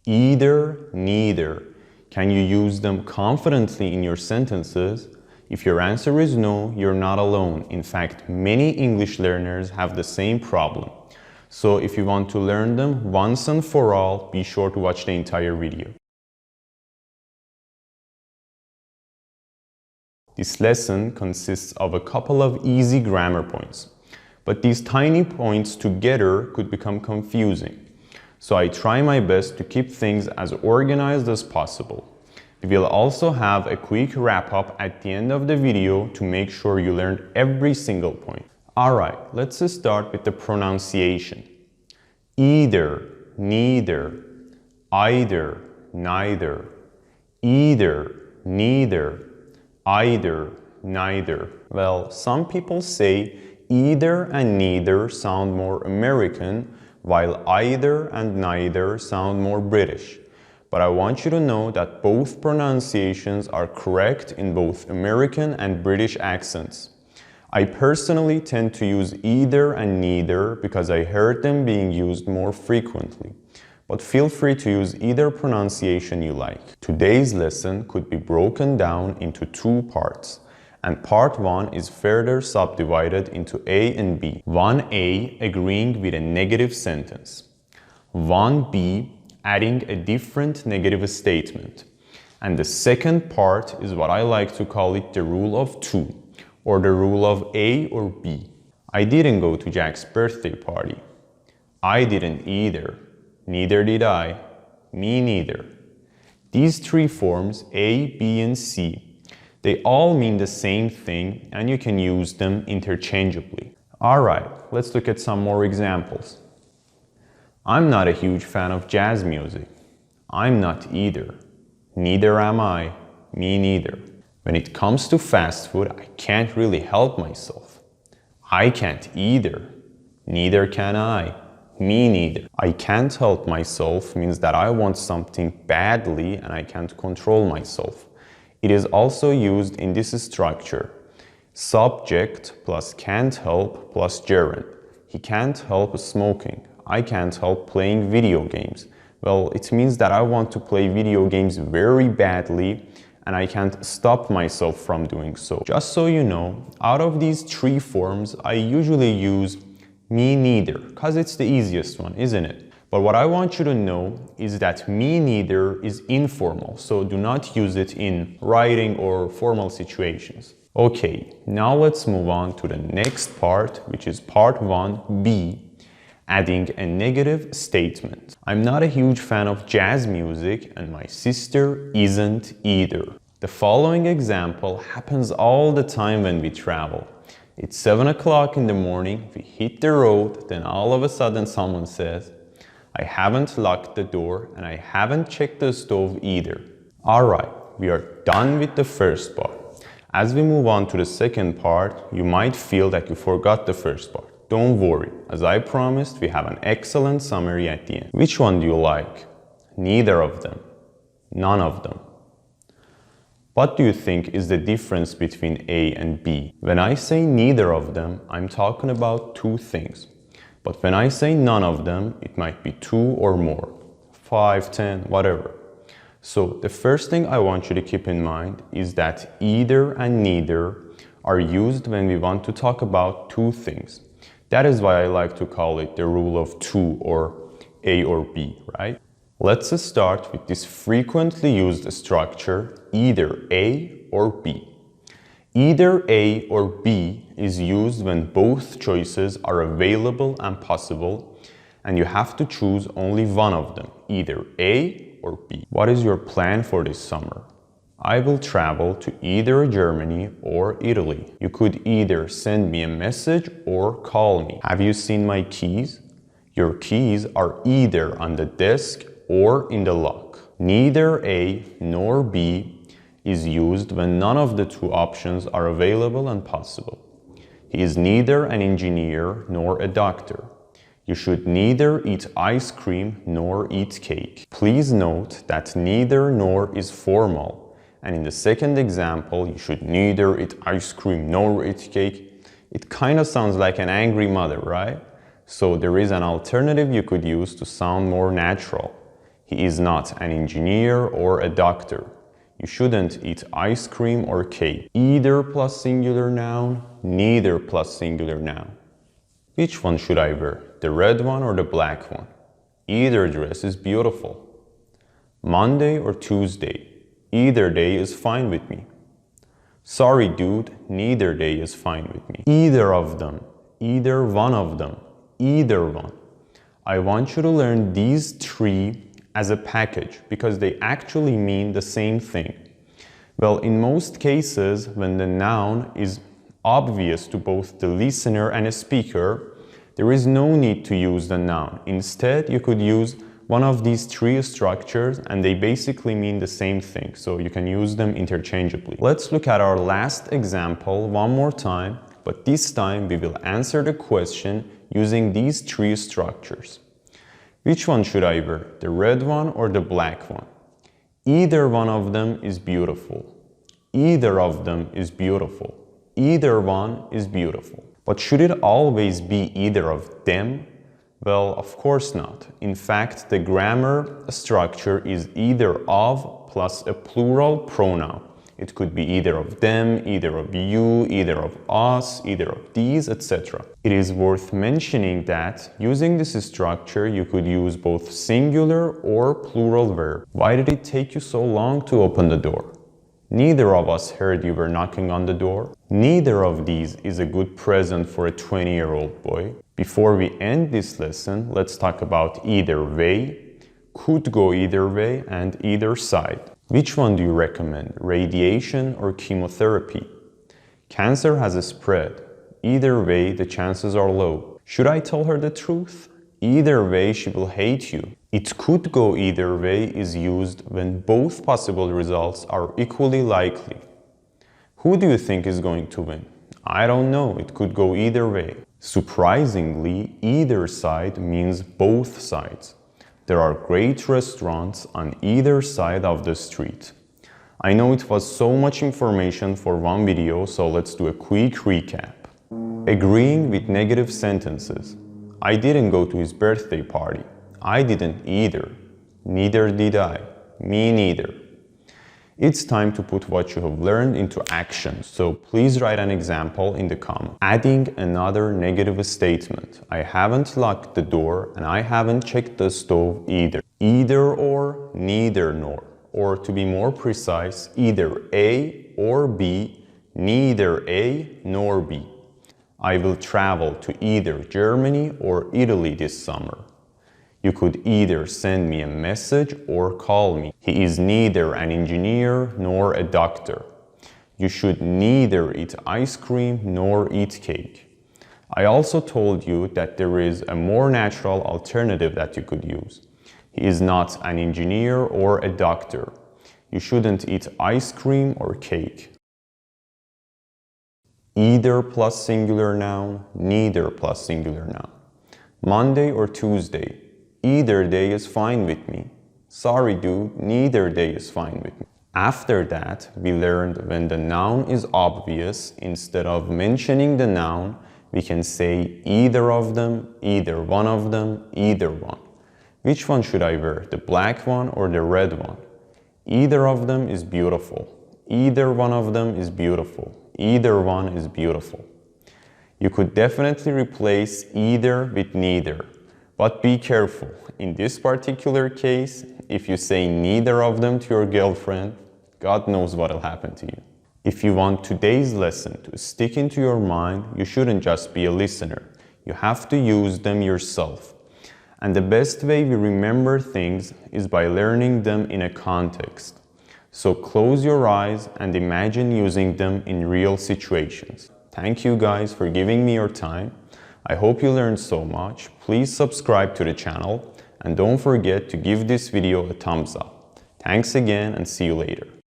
Either, neither. Can you use them confidently in your sentences? If your answer is no, you're not alone. In fact, many English learners have the same problem. So if you want to learn them once and for all, be sure to watch the entire video. This lesson consists of a couple of easy grammar points, but these tiny points together could become confusing. So I try my best to keep things as organized as possible. We will also have a quick wrap-up at the end of the video to make sure you learned every single point. Alright, let's start with the pronunciation. Either, neither, either, neither, either, neither, either, neither. Well, some people say either and neither sound more American, while either and neither sound more British. But I want you to know that both pronunciations are correct in both American and British accents. I personally tend to use either and neither because I heard them being used more frequently. But feel free to use either pronunciation you like. Today's lesson could be broken down into two parts, and part 1 is further subdivided into A and B. 1A agreeing with a negative sentence. 1B adding a different negative statement. And the second part is what I like to call it the rule of 2, or the rule of A or B. I didn't go to Jack's birthday party. I didn't either. Neither did I. Me neither. These three forms, A, B, and C, they all mean the same thing and you can use them interchangeably. Alright, let's look at some more examples. I'm not a huge fan of jazz music. I'm not either. Neither am I. Me neither. When it comes to fast food, I can't really help myself. I can't either. Neither can I. Me neither. I can't help myself means that I want something badly and I can't control myself. It is also used in this structure. Subject plus can't help plus gerund. He can't help smoking. I can't help playing video games. Well, it means that I want to play video games very badly and I can't stop myself from doing so. Just so you know, out of these three forms, I usually use me neither, because it's the easiest one, isn't it? But what I want you to know is that me neither is informal, so do not use it in writing or formal situations. Okay, now let's move on to the next part, which is part 1B, adding a negative statement. I'm not a huge fan of jazz music and my sister isn't either. The following example happens all the time when we travel. It's 7 o'clock in the morning, we hit the road, then all of a sudden someone says, I haven't locked the door and I haven't checked the stove either. Alright, we are done with the first part. As we move on to the second part, you might feel that you forgot the first part. Don't worry, as I promised, we have an excellent summary at the end. Which one do you like? Neither of them. None of them. What do you think is the difference between A and B? When I say neither of them, I'm talking about two things. But when I say none of them, it might be two or more. 5, 10, whatever. So the first thing I want you to keep in mind is that either and neither are used when we want to talk about two things. That is why I like to call it the rule of 2 or A or B, right? Let's start with this frequently used structure, either A or B. Either A or B is used when both choices are available and possible, and you have to choose only one of them, either A or B. What is your plan for this summer? I will travel to either Germany or Italy. You could either send me a message or call me. Have you seen my keys? Your keys are either on the desk or in the lock. Neither A nor B is used when none of the two options are available and possible. He is neither an engineer nor a doctor. You should neither eat ice cream nor eat cake. Please note that neither nor is formal. And in the second example, you should neither eat ice cream nor eat cake. It kind of sounds like an angry mother, right? So there is an alternative you could use to sound more natural. He is not an engineer or a doctor. You shouldn't eat ice cream or cake. Either plus singular noun, neither plus singular noun. Which one should I wear, the red one or the black one? Either dress is beautiful. Monday or Tuesday, either day is fine with me. Sorry dude, neither day is fine with me. Either of them, either one of them, either one. I want you to learn these three as a package because they actually mean the same thing. Well, in most cases, when the noun is obvious to both the listener and a speaker, there is no need to use the noun. Instead, you could use one of these three structures and they basically mean the same thing, so you can use them interchangeably. Let's look at our last example one more time, but this time we will answer the question using these three structures. Which one should I wear, the red one or the black one? Either one of them is beautiful. Either of them is beautiful. Either one is beautiful. But should it always be either of them? Well, of course not. In fact, the grammar structure is either of plus a plural pronoun. It could be either of them, either of you, either of us, either of these, etc. It is worth mentioning that using this structure, you could use both singular or plural verb. Why did it take you so long to open the door? Neither of us heard you were knocking on the door. Neither of these is a good present for a 20-year-old boy. Before we end this lesson, let's talk about either way, could go either way, and either side. Which one do you recommend, radiation or chemotherapy? Cancer has a spread. Either way, the chances are low. Should I tell her the truth? Either way, she will hate you. It could go either way is used when both possible results are equally likely. Who do you think is going to win? I don't know, it could go either way. Surprisingly, either side means both sides. There are great restaurants on either side of the street. I know it was so much information for one video, so let's do a quick recap. Agreeing with negative sentences. I didn't go to his birthday party. I didn't either. Neither did I. Me neither. It's time to put what you have learned into action, so please write an example in the comments. Adding another negative statement. I haven't locked the door and I haven't checked the stove either. Either or, neither nor. Or to be more precise, either A or B, neither A nor B. I will travel to either Germany or Italy this summer. You could either send me a message or call me. He is neither an engineer nor a doctor. You should neither eat ice cream nor eat cake. I also told you that there is a more natural alternative that you could use. He is not an engineer or a doctor. You shouldn't eat ice cream or cake. Either plus singular noun, neither plus singular noun. Monday or Tuesday. Either day is fine with me. Sorry dude, neither day is fine with me. After that, we learned when the noun is obvious, instead of mentioning the noun, we can say either of them, either one of them, either one. Which one should I wear, the black one or the red one? Either of them is beautiful. Either one of them is beautiful. Either one is beautiful. You could definitely replace either with neither. But be careful, in this particular case, if you say neither of them to your girlfriend, God knows what will happen to you. If you want today's lesson to stick into your mind, you shouldn't just be a listener. You have to use them yourself. And the best way we remember things is by learning them in a context. So close your eyes and imagine using them in real situations. Thank you guys for giving me your time. I hope you learned so much. Please subscribe to the channel and don't forget to give this video a thumbs up. Thanks again and see you later.